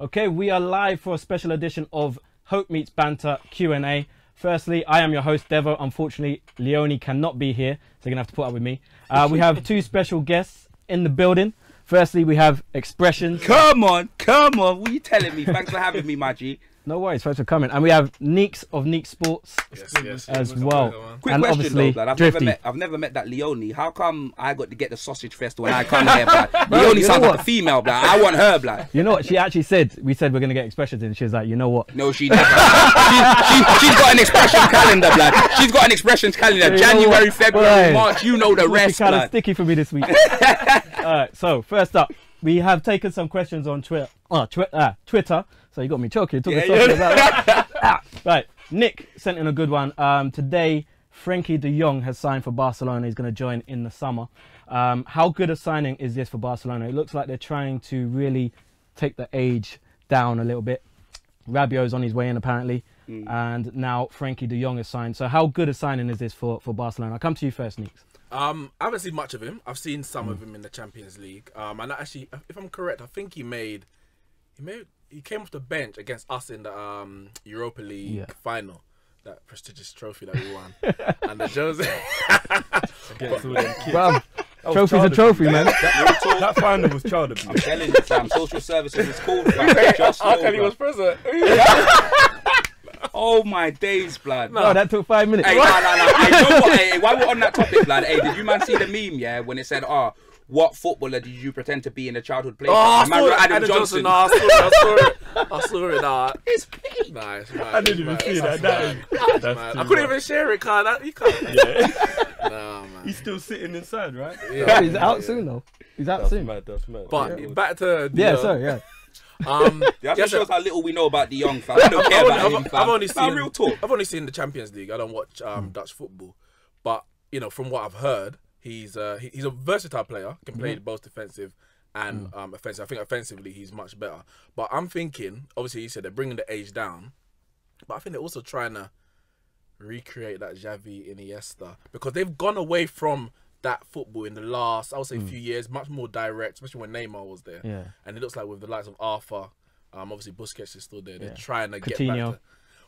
Okay, we are live for a special edition of Hope Meets Banter Q&A. Firstly, I am your host, Devo. Unfortunately, Leone cannot be here, so you're going to have to put up with me. We have two special guests in the building. Firstly, we have Expressions. Come on. What are you telling me? Thanks for having me, my G. No worries, thanks for coming. And we have Neeks of Neeks Sports as well. Quick and question obviously, though, Drifty. I've never met that Leone. How come I got to get the sausage fest when I come here, blood? Leone sounds like a female, blood. I want her, blood. You know what? She actually said, we said we're going to get Expressions in. She was like, you know what? No, she never. she's got an expression calendar, blood. She's got an expressions calendar. January, February, March, you know the rest, kind of blood. sticky for me this week. Alright, so first up, we have taken some questions on Twitter. So you got me choking. Right, Nick sent in a good one. Today, Frankie de Jong has signed for Barcelona. He's going to join in the summer. How good a signing is this for Barcelona? It looks like they're trying to really take the age down a little bit. Rabiot's on his way in apparently, and now Frankie de Jong is signed. So how good a signing is this for Barcelona? I'll come to you first, Neeks. I haven't seen much of him. I've seen some of him in the Champions League. And actually, if I'm correct, I think he came off the bench against us in the Europa League final, that prestigious trophy that we won. And the Jose against all them kids. Bro, trophy's a trophy, man. That final was child abuse. I'm telling you, fam. Social services is called, fam. Just How know, can he bruv. was present? Oh my days, blood. No, that took 5 minutes. Hey, no. Hey, you know what? Hey, while we're on that topic, blood. Hey, did you man see the meme? Yeah, when it said, what footballer did you pretend to be in a childhood play? I Man, saw it. Adam Johnson. No, I saw it. Nah. It's peak. Nice. I didn't even see that. That's I couldn't even share it, Carl. You can't. Yeah. Nah, man. He's still sitting inside, right? Yeah. He's out soon, though. He's out soon. That's mad. But back to Yeah. That just shows how little we know about De Jong, fam. I don't care about him, fam. I've only seen real talk. I've only seen the Champions League. I don't watch Dutch football, but you know, from what I've heard, he's a versatile player. Can play both defensive and offensive. I think offensively he's much better. But I'm thinking, obviously, you said they're bringing the age down, but I think they're also trying to recreate that Xavi, Iniesta, because they've gone away from that football in the last, I would say, few years, much more direct, especially when Neymar was there. Yeah. And it looks like with the likes of Arthur, obviously Busquets is still there. They're trying to get Coutinho. back to...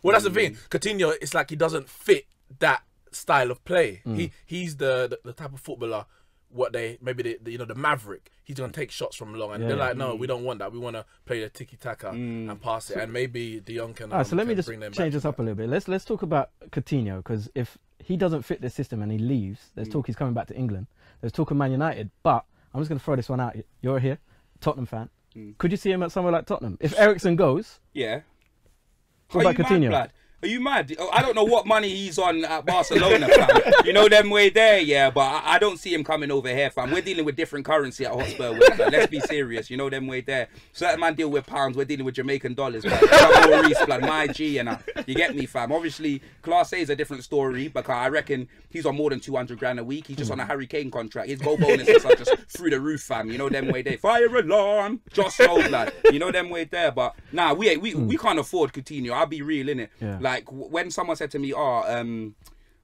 Well, that's the thing. Coutinho, it's like he doesn't fit that style of play. He's the type of footballer, the maverick. He's going to take shots from long. And they're like, no, we don't want that. We want to play the tiki-taka and pass it. And maybe De Jong can So let me just bring them change back this up a little bit. Let's talk about Coutinho, because if he doesn't fit this system and he leaves, there's talk he's coming back to England. There's talk of Man United. But I'm just going to throw this one out. You're here, Tottenham fan. Could you see him at somewhere like Tottenham? If Eriksen goes, Yeah. what about Coutinho? Mad, Are you mad? I don't know what money he's on at Barcelona, fam. You know them way there, yeah, but I don't see him coming over here, fam. We're dealing with different currency at Hotspur, let's be serious. You know them way there. Certain man deal with pounds, we're dealing with Jamaican dollars, man. Maurice, blood, my G, and you get me, fam. Obviously, Class A is a different story, because I reckon he's on more than 200 grand a week. He's just on a Harry Kane contract. His goal bonuses are just through the roof, fam. You know them way there. Fire alarm, just so, blood. You know them way there, but nah, we can't afford Coutinho. I'll be real, innit? Yeah. Like, when someone said to me, why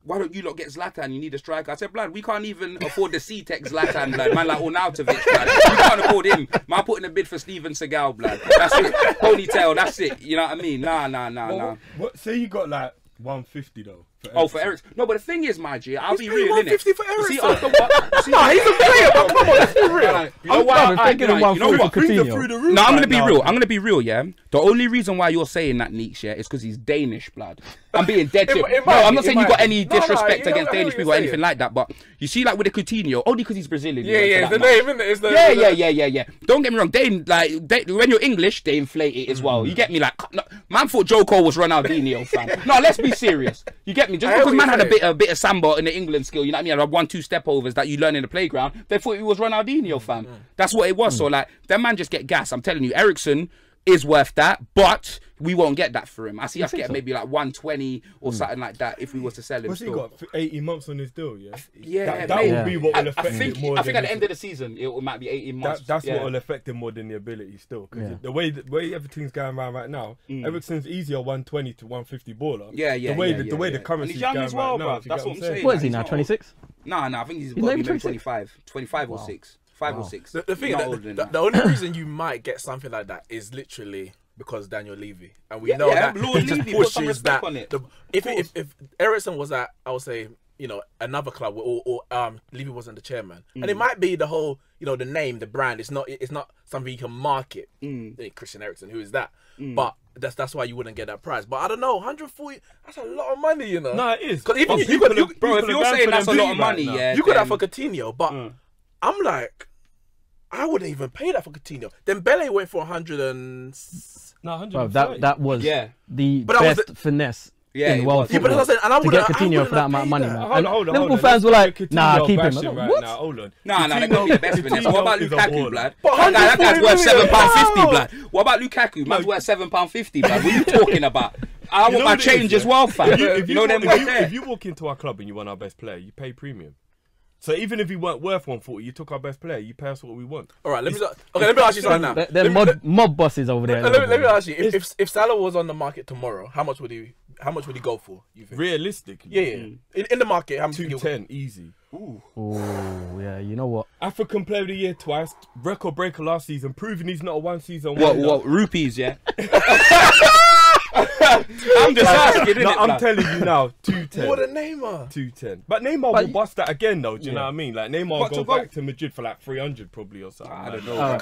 don't you lot get Zlatan? You need a striker. I said, blood, we can't even afford the C-Tech Zlatan, blood. Man like Arnautovic, blood. We can't afford him. Man putting a bid for Steven Seagal, blood. That's it. Ponytail, that's it. You know what I mean? Nah. What? Say you got like 150 though. For Eriksen. No, but the thing is, my G, I'll be real, 150 innit? for Eriksen. See, after what? See, Nah, he's a player, but come on, let's be real. You know what? thinking of You know what? Coutinho. No, I'm gonna be real. I'm gonna be real, yeah. The only reason why you're saying that, Neeks, yeah, is because he's Danish, blood. I'm being dead shit. No, I'm not saying you got any disrespect against Danish people or anything like that, but you see, like with the Coutinho, only because he's Brazilian. Yeah, the name, isn't it? It's the, Yeah. Don't get me wrong. When you're English, they inflate it as well. You get me? Like, man thought Joe Cole was Ronaldinho, fam. No, let's be serious. You get me? Just because man had a bit of samba in the England skill, you know what I mean? Had 1-2 step overs that you learn in the playground. They thought he was Ronaldinho, fam. That's what it was. So like, that man just get gas. I'm telling you, Eriksen is worth that, but we won't get that for him. I see us get maybe like 120 or something like that if we was to sell him. What's he got? 18 months on his deal, yeah? Yeah, that will be what will affect him more. I think at the end of the season, it might be 18 months. That's what will affect him more than the ability still. Because the way everything's going around right now, Eriksen's easier 120 to 150 baller. The way the currency's going right now. That's what I'm saying. What is he now, 26? Nah, I think he's got to be maybe 25 or 6. 5 or 6. The thing, the only reason you might get something like that is literally because Daniel Levy, and we know that Lord he just Levy, put some pushes respect that. on it. If Ericsson was at, I would say, another club, or Levy wasn't the chairman, and it might be the whole, the name, the brand. It's not something you can market. Christian Eriksen, who is that? But that's why you wouldn't get that price. But I don't know, 140. That's a lot of money, No, it is. Because even if you're saying that's a lot of money, you could have for Coutinho, but I'm like, I wouldn't even pay that for Coutinho. Then Bele went for 100 and. No, 100. Bro, that was the but best finesse. Yeah, in world but that's what I'm saying, and I to get Coutinho for that amount of money, man. Hold on. Liverpool fans were like, nah, keep him. Right now, hold on. Nah, that could be the best finesse. What about Lukaku, blood? But That guy's worth £7.50, blood. What about Lukaku? Man's worth £7.50, blood. What are you talking about? I want my change as well, fam. If you walk into our club and you want our best player, you pay premium. So even if he weren't worth 140, you took our best player. You pay us what we want. All right, let me ask you something now. They're mob bosses over there. Let me ask you: if Salah was on the market tomorrow, how much would he go for? You think? Realistically, yeah. In the market, how much? 210, easy. Ooh, yeah. You know what? African Player of the Year twice, record breaker last season, proving he's not a one-season wonder. What rupees? Yeah. I'm just asking. I'm telling you now, 210. What a Neymar. 210. But Neymar will bust that again, though. Do you know what I mean? Like Neymar will go back to Madrid for like 300 probably or something. I don't know. All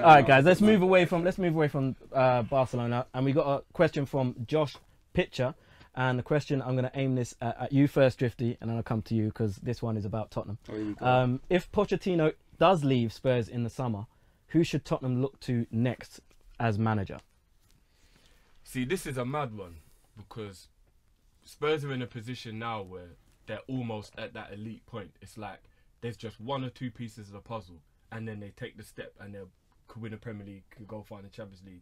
right, guys. Let's move away from Barcelona, and we got a question from Josh Pitcher. And the question, I'm going to aim this at you first, Drifty, and then I'll come to you because this one is about Tottenham. If Pochettino does leave Spurs in the summer, who should Tottenham look to next as manager? See, this is a mad one because Spurs are in a position now where they're almost at that elite point. It's like there's just one or two pieces of the puzzle, and then they take the step and they could win a Premier League, could go far in the Champions League.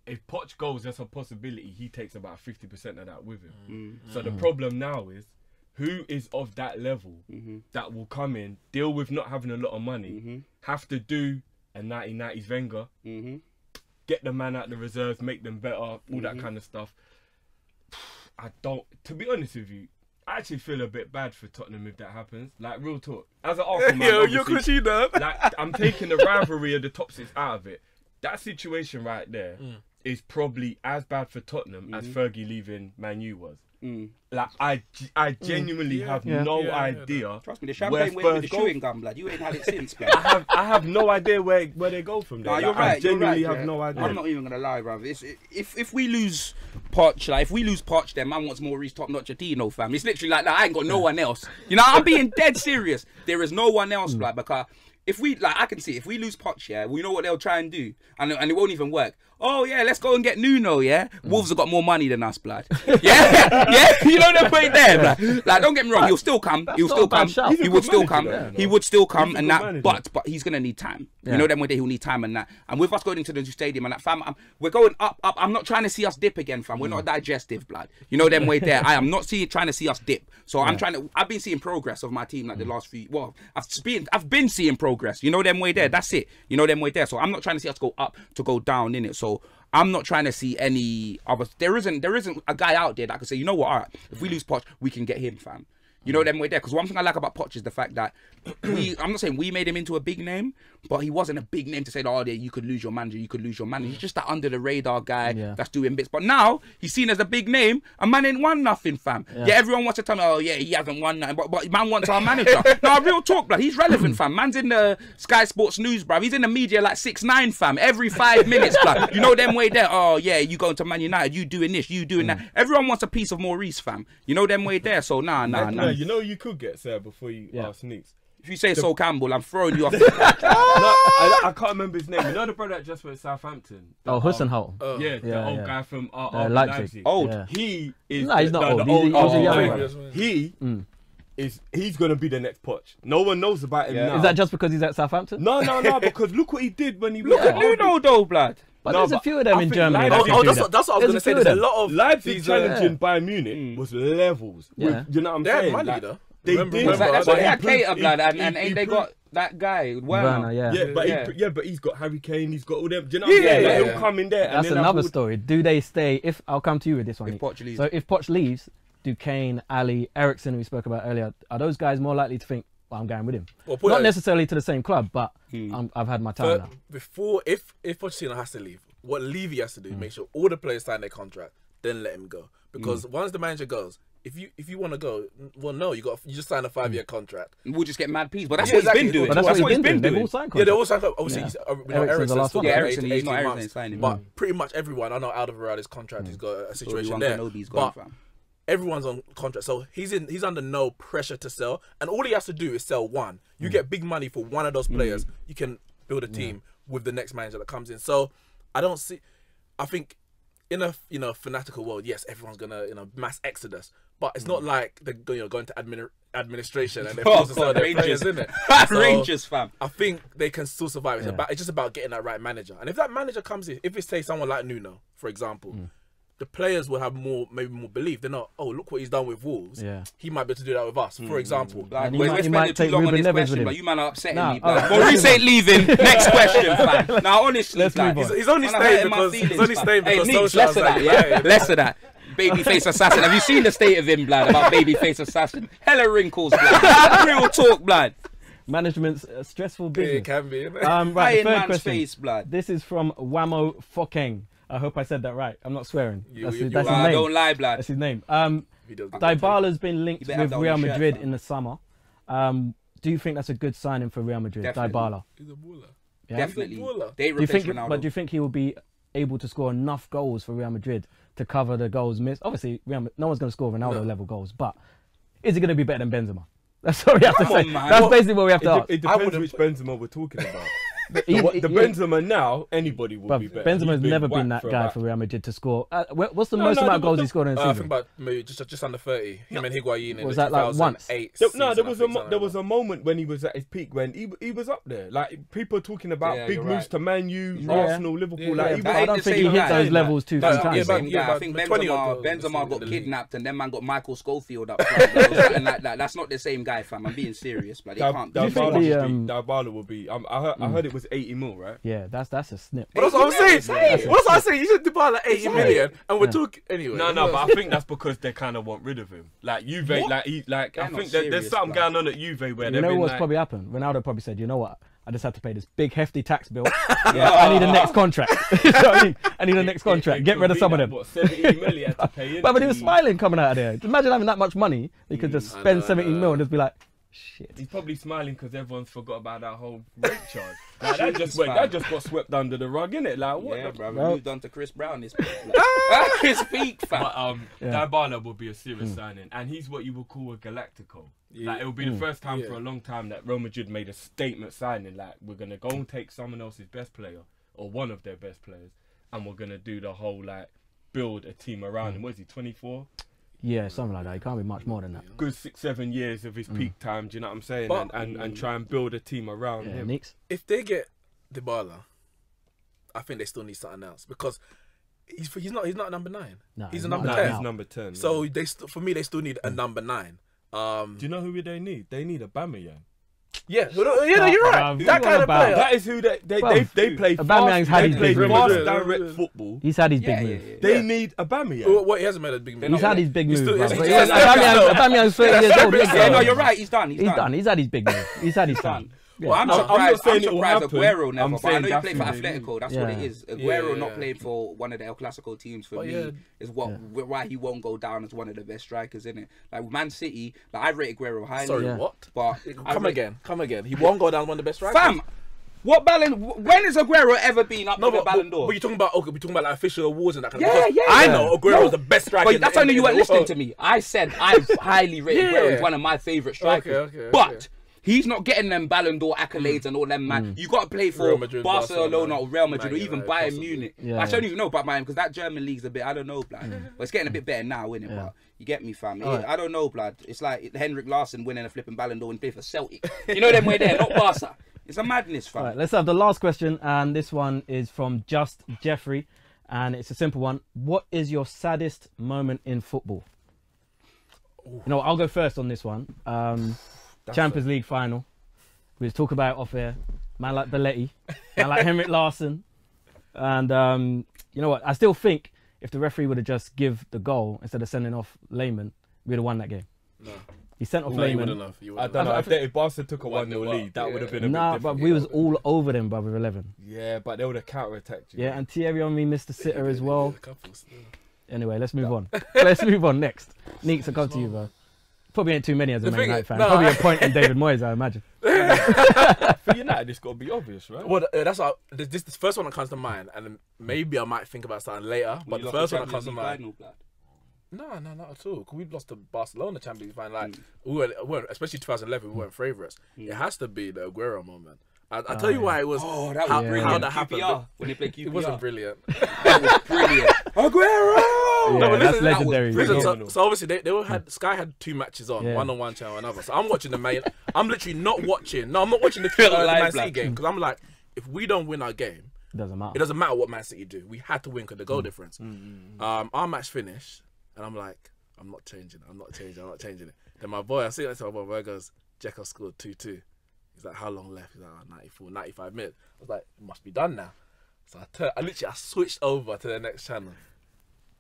If Poch goes, there's a possibility he takes about 50% of that with him. So the problem now is, who is of that level that will come in, deal with not having a lot of money, have to do a 1990s Wenger, get the man out the reserves, make them better, all that kind of stuff. To be honest with you, I actually feel a bit bad for Tottenham if that happens. Like, real talk. As an Arsenal man, like, I'm taking the rivalry of the top six out of it. That situation right there is probably as bad for Tottenham as Fergie leaving Man U was. Like, I genuinely have no idea. Trust me, the champagne went with the chewing gum, blood. You ain't had it since, blood. I have no idea where they go from there. Nah, you're right. I genuinely have no idea. I'm not even gonna lie, bruv. If we lose Poch, then man wants more Reece top-notch Coutinho, fam. It's literally like that. I ain't got no one else. You know, I'm being dead serious. There is no one else, blood, because if we, I can see, if we lose Poch, we know what they'll try and do, and it won't even work. Oh yeah, let's go and get Nuno. Wolves have got more money than us, blood. Yeah. You know the point there, blood. Like, don't get me wrong, he'll still come. He would still come. He would still come, and that. But he's gonna need time. You know, then one day he'll need time and that. And with us going into the new stadium and that, fam, we're going up. I'm not trying to see us dip again, fam. We're not digestive, blood. You know them way there. I am not trying to see us dip. So I've been seeing progress of my team like the last few. Well, I've been seeing progress. You know them way there. That's it. You know them way there. So I'm not trying to see us go up to go down in it. So I'm not trying to see any other. There isn't a guy out there that can say, you know what, all right, if we lose Poch, we can get him, fam. You know them way there. Because one thing I like about Poch is the fact that I'm not saying we made him into a big name, but he wasn't a big name to say, oh, you could lose your manager, He's just that under the radar guy that's doing bits. But now he's seen as a big name, and man ain't won nothing, fam. Yeah, everyone wants to tell me, oh yeah, he hasn't won nothing, but man wants our manager. Nah, real talk, blood. He's relevant, fam. Man's in the Sky Sports News, bruv. He's in the media like 6ix9ine, fam. Every 5 minutes, blood. You know them way there. Oh yeah, you going to Man United, you doing this, you doing that. Everyone wants a piece of Maurice, fam. You know them way there. So nah. You know you could get Sir before you ask Neeks. If you say Sol Campbell, I'm throwing you off. I can't remember his name. You know the brother that just went to Southampton? Hussenholt. The old guy from Leipzig. Old. Yeah. He is. No, he's not old. He's going to be the next Poch. No one knows about him now. Is that just because he's at Southampton? No, because look what he did when he was Look at Nuno though, blood. But there's a few of them in Germany. That's what I was going to say. There's a lot of Leipzig challenging Bayern Munich was levels. Yeah. You know what I'm they saying? Had money, though. They did. That's why they had Keita, blood, and ain't they got that guy, Werner? But he's got Harry Kane, he's got all them. Do you know what I'm saying? He'll come in there. That's another story. Do they stay? I'll come to you with this one. If Poch leaves. So if Poch leaves, do Kane, Ali, Eriksen, who we spoke about earlier, are those guys more likely to think, I'm going with him. Well, put Not it- necessarily to the same club, but I've had my time But now. before, if Pochettino has to leave, what Levy has to do is make sure all the players sign their contract, then let him go. Because once the manager goes, if you want to go, well, no, you just sign a 5-year contract. We'll just get mad peas. But that's Yeah, what he's exactly. been doing. But that's what he's been doing. They've doing. all signed Yeah, they contracts. all signed up. Obviously, we know Eriksen's the last one. Eriksen's Yeah, still Eriksen, he's not 18 Eriksen months. signing. But pretty much everyone, I know Alderweireld's contract, he's got a situation there. Nobody's gone, But fam. everyone's on contract, so he's under no pressure to sell, and all he has to do is sell one. You get big money for one of those players, you can build a team with the next manager that comes in. So I think in a fanatical world, yes, everyone's gonna mass exodus, but it's not like they're going to administration and they're forced to sell their players, isn't it? Rangers, fam. I think they can still survive. It's just about getting that right manager, and if that manager comes in, if it's say someone like Nuno, for example. The players will have maybe more belief. They're not, oh, look what he's done with Wolves. Yeah. He might be able to do that with us, for example. Like, And he we're might spending too take long on Ruben this Neves with question, him. but you man are upsetting Nah, me. alright. Maurice ain't leaving. Next question, fam. Now, honestly, Let's like, move on. He's only man, I'm staying hurting my because feelings, fam. Hey, Neeks, Solskjaer's less of that, like, yeah? Less of that. Babyface assassin. Have you seen the state of him, blood, about babyface assassin? Hella wrinkles, blood. Real talk, blood. Management's a stressful Yeah, business. it can be. Innit? Right, Iron the third man's question. face, blood. This is from Wamo Fokeng. I hope I said that right. I'm not swearing. That's his Nah, name. don't lie, blood. That's his name. He does good. Dybala's been linked You better have with that on Real your shirt, Madrid fam. in the summer. Do you think that's a good signing for Real Madrid? Definitely. Dybala. He's a baller. Yeah? Definitely. Footballer. They Do you replace think? Ronaldo. But do you think he will be able to score enough goals for Real Madrid to cover the goals missed? Obviously, no one's going to score Ronaldo level goals, but is he going to be better than Benzema? That's what we have to Come say. on, man. That's basically what we have to ask. It I depends would've- which Benzema we're talking about. The Yeah. Benzema now, anybody will But be better. Benzema's He's never been whacked that guy about- for Real Madrid to score. What's the No, most no, amount of the- goals he scored in a I think season? about maybe just under 30. Him and Higuain in Was the that like once? 2008 No, season, there I was think, something there like was a moment when he was at his peak when he was up there. Like people are talking about Yeah, big you're moves right. to Man U, Yeah. Arsenal, Liverpool. Yeah, like yeah, he But was I ain't don't the think same he hit guy. those levels too That's- many yeah, times. but- Same guy. I think 20 Benzema goals got in the kidnapped and then man got Michael Schofield up front. Bro. Something like that. That's not the same guy, fam. I'm being serious, but it can't be. you think Dybala will be. I heard it was 80 mil, right? Yeah, that's a snip. But that's what I'm saying. What's what I'm saying? You should Dybala 80 million, and we're talking anyway. No, but I think that's because they kind of want rid of him. Like Juve, What? I They're think not there's serious, something bro. going on at Juve where You they've know been what's like, probably happened? Ronaldo probably said, "You know what? I just have to pay this big hefty tax bill. Yeah. I need a next contract. You know what I mean? I need a next contract. Get it rid could of be some of like, them." What, 70 million to pay in? But he was smiling coming out of there. Imagine having that much money. You could just I spend know, 17 mil and just be like, shit. He's probably smiling because everyone's forgot about that whole rape charge. Like, that just got swept under the rug, innit? Like what? Yeah, the- bro. Well- Moved on to Chris Brown. His peak, his peak, fam. But Yeah. Dybala will be a serious signing, and he's what you would call a Galactico. Like it will be the first time for a long time that Real Madrid made a statement signing. Like we're gonna go and take someone else's best player or one of their best players, and we're gonna do the whole like build a team around him. What is he? 24? Yeah, something like that. It can't be much more than that. Good 6-7 years of his peak time. Do you know what I'm saying? But- and try and build a team around Yeah, him. Neeks. If they get Dybala, I think they still need something else because he's not number 9. No, he's a he's number not. 10. He's number 10. So for me, they still need a number 9. do you know who they need? They need a Aubameyang. Yeah, no, you're right. Bruv, That what kind of about- player. That is who they play Aubameyang's fast. had They his play big fast, moves. direct football. He's had his Yeah, big yeah, move. yeah. They need Aubameyang. What he hasn't made a big move. He's had his big He's move. still- bruv. he's But still- Aubameyang's 30 years old. Yeah, no, you're right. He's done. He's done. He's had his big move. He's had his time. Well, I'm I'm not surprised. saying I'm it will surprised happen. Aguero never. I'm But I know he saying played for definitely. Atletico. That's what it Yeah. is. Aguero Yeah. not playing for one of the El Clasico teams for me is why he won't go down as one of the best strikers, isn't it? Like Man City, like I rate Aguero highly. Sorry, Yeah. what? But Come again. He won't go down one of the best strikers. fam. What when has Aguero ever been up for the Ballon d'Or? But you're talking about we're talking about like official awards and that kind Yeah, of stuff. yeah, I yeah. know Aguero No. was the best striker. But that's only you weren't listening to me. me. I said I highly rate Yeah. Aguero as one of my favourite strikers. Okay. But he's not getting them Ballon d'Or accolades and all them, man. You got to play for Real Madrid, Barcelona or Real Madrid or Man even United, Bayern possibly. Munich. Yeah. I don't even know about Bayern because that German league's a bit, I don't know, blood. But it's getting a bit better now, innit? Yeah. But you get me, fam. Alright. I don't know, blood. It's like Henrik Larsson winning a flipping Ballon d'Or and play for Celtic. You know them way there, not Barca. It's a madness, fam. All right, let's have the last question, and this one is from Just Jeffrey, and it's a simple one. What is your saddest moment in football? You know, I'll go first on this one. Champions League final. We was talking about it off air. Man like Belletti, man like Henrik Larsson, and you know what? I still think if the referee would have just give the goal instead of sending off Lehmann, we'd have won that game. No. He sent off No, you Lehman. wouldn't have. You I wouldn't don't know. have. If Barca took a 1-0 lead, that would have been a bit Nah, different. but we was all over them, bruv, with 11. Yeah, but they would have counter-attacked you. Yeah, and Thierry Henry missed the sitter as well. A couple still. Anyway, let's move on. Let's move on next. Neeks, I'll come to you, bro. Probably ain't too many as a The Man thing United is- fan. no, Probably I- a point in David Moyes, I imagine. For United, it's got to be obvious, right? Well, that's what this the first one that comes to mind, and then maybe I might think about something later. But You the lost first one that Champions comes to League mind. final, blood. No, not at all. 'Cause we lost to Barcelona Champions League final. Like we weren't, especially 2011, we weren't favourites. It has to be the Aguero moment. I'll tell you why it was. Oh, that was how, brilliant. how that happened. QPR, when they played QPR. It wasn't brilliant. That was brilliant. Aguero! Yeah, but that's listen, legendary. Listen, so obviously they all had Sky had 2 matches on, Yeah. one on one channel, another. So I'm watching the main. I'm literally not watching. No, I'm not watching the Live, Man City like- game because I'm like, if we don't win our game, Doesn't matter. it doesn't matter what Man City do. We had to win because the goal difference. Our match finished, and I'm like, I'm not changing it. Then my boy, I see that to my boy goes, Dzeko scored 2-2. He's like, how long left? He's like, 94, 95 minutes. I was like, it must be done now. So I switched over to the next channel.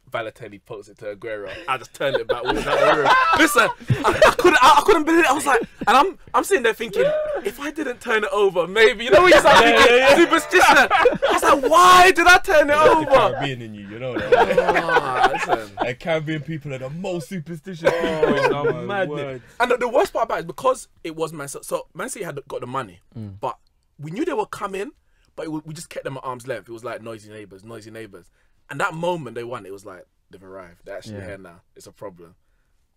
Balotelli posts it to Aguero. I just turned it back. Walked out the room. Listen, I couldn't believe it. I was like, and I'm sitting there thinking, if I didn't turn it over, maybe, you know when you start thinking superstition. I was like, why did I turn it The over? Caribbean in you know that. Listen. And Caribbean people are the most superstitious people. It's my madness. And the worst part about it is because it was Man City. So Man City had got the money, but we knew they were coming, but we just kept them at arm's length. It was like noisy neighbours. And that moment they won, it was like, they've arrived. They're actually here now. It's a problem.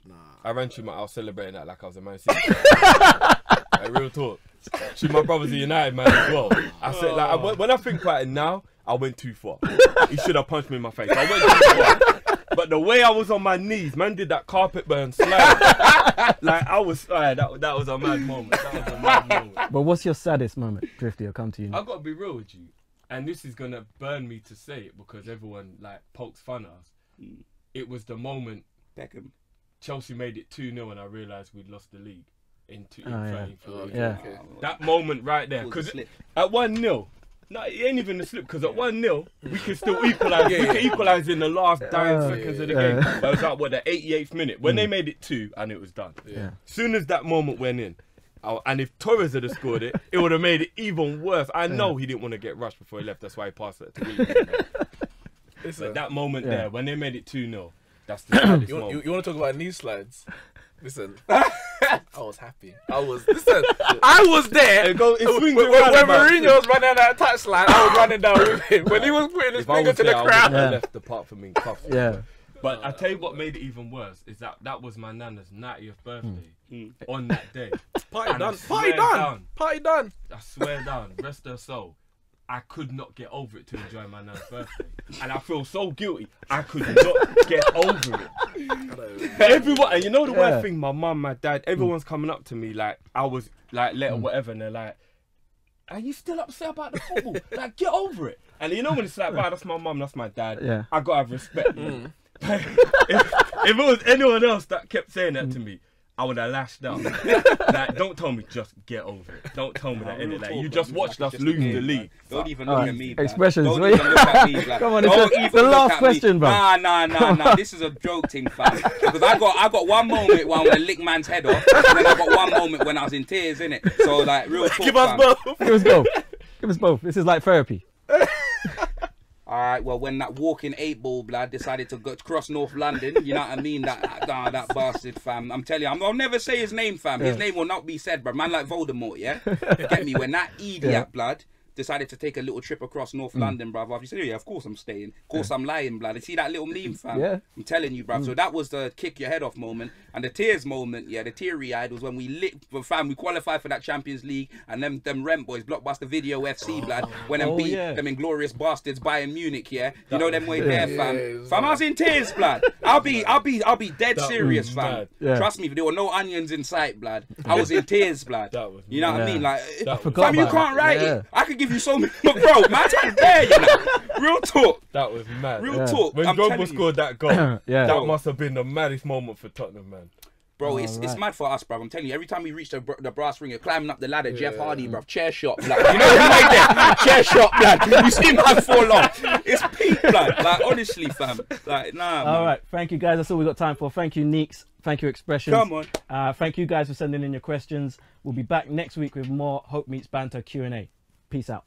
Nah. I ran through I was celebrating that like I was a Man City. Like, real talk. Shoot, my brother's a United man as well. I said, like, when I think about it now, I went too far. He should have punched me in my face. I went too far. But the way I was on my knees, man did that carpet burn slide. Like, I was, that was a mad moment. That was a mad moment. But what's your saddest moment, Drifty? I'll come to you. I gotta be real with you, and this is gonna burn me to say it because everyone like pokes fun at us. It was the moment Beckham. Chelsea made it 2-0 and I realised we'd lost the league in 13. Yeah. That moment right there, because at 1-0, no, it ain't even a slip. Because at 1-0, we can still equalise. We can equalise in the last dying seconds of the game. But it was like the 88th minute when they made it 2 and it was done. Soon as that moment went in. And if Torres had scored it, it would have made it even worse. I know he didn't want to get rushed before he left. That's why he passed it to me. But that moment there, when they made it 2-0, that's the saddest moment. You want to talk about knee slides? Listen, I was happy. I was there. It When swings around about. Mourinho was running that touchline, I was running down with him. When he was putting his If I finger was to the there, I would crowd. have left apart from in cuffs. Yeah. But I tell you what made it even worse is that was my nana's 90th birthday on that day. Party And I done. swear down. Party done. I swear down, rest her soul. I could not get over it to enjoy my nana's birthday. And I feel so guilty. I could not get over it. Everyone, and you know the worst thing, my mum, my dad, everyone's coming up to me like I was like let or whatever, and they're like, are you still upset about the football? Like, get over it. And you know when it's like, wow, that's my mum, that's my dad. Yeah. I gotta have respect. if it was anyone else that kept saying that to me, I would have lashed out. Like, don't tell me just get over it. Don't tell me that in it. Like, you just watched us lose the league. Don't even look at me. Expressions. Don't even look at me. Like, Come on, don't it's even the look last at question, me. bro. Nah. This is a joke thing, fam. Because I got one moment when I want to lick man's head off, and then I got one moment when I was in tears, innit? So like, real talk, Give us fam. both. Give us both. Give us both. This is like therapy. Alright, well, when that walking 8-ball blood decided to go cross North London, you know what I mean? That bastard, fam. I'm telling you, I'll never say his name, fam. His name will not be said, bro. Man like Voldemort, yeah? Get me? When that idiot blood decided to take a little trip across North London, bruv. You said, yeah, of course I'm staying. Of course I'm lying, blood. You see that little meme, fam? Yeah. I'm telling you, bruv. So that was the kick your head off moment. And the tears moment, the teary-eyed was when we qualified for that Champions League, and them Rent boys, Blockbuster Video FC, blood, when them beat them inglorious bastards Bayern Munich, You know them way there, fam. Fam, I was in tears, blood. I'll be dead serious, fam. Trust me, there were no onions in sight, blood. I was in tears, blood. You know what I mean? Like, fam, you can't write it. I could give you so many, but bro, man, that's there, you know. Real talk. That was mad. Real talk. When Drogba scored that goal, that must have been the maddest moment for Tottenham, man. Bro, it's mad for us, bro. I'm telling you, every time we reach the brass ring, you're climbing up the ladder, Jeff Hardy, bro, chair shot, blood. You know who made that? Chair shot, blood. You see man fall off. It's peak, blood. Like, honestly, fam. Like, nah, man. All right, thank you, guys. That's all we got time for. Thank you, Neeks. Thank you, Expressions. Come on. Thank you guys for sending in your questions. We'll be back next week with more Hope Meets Banter Q&A. Peace out.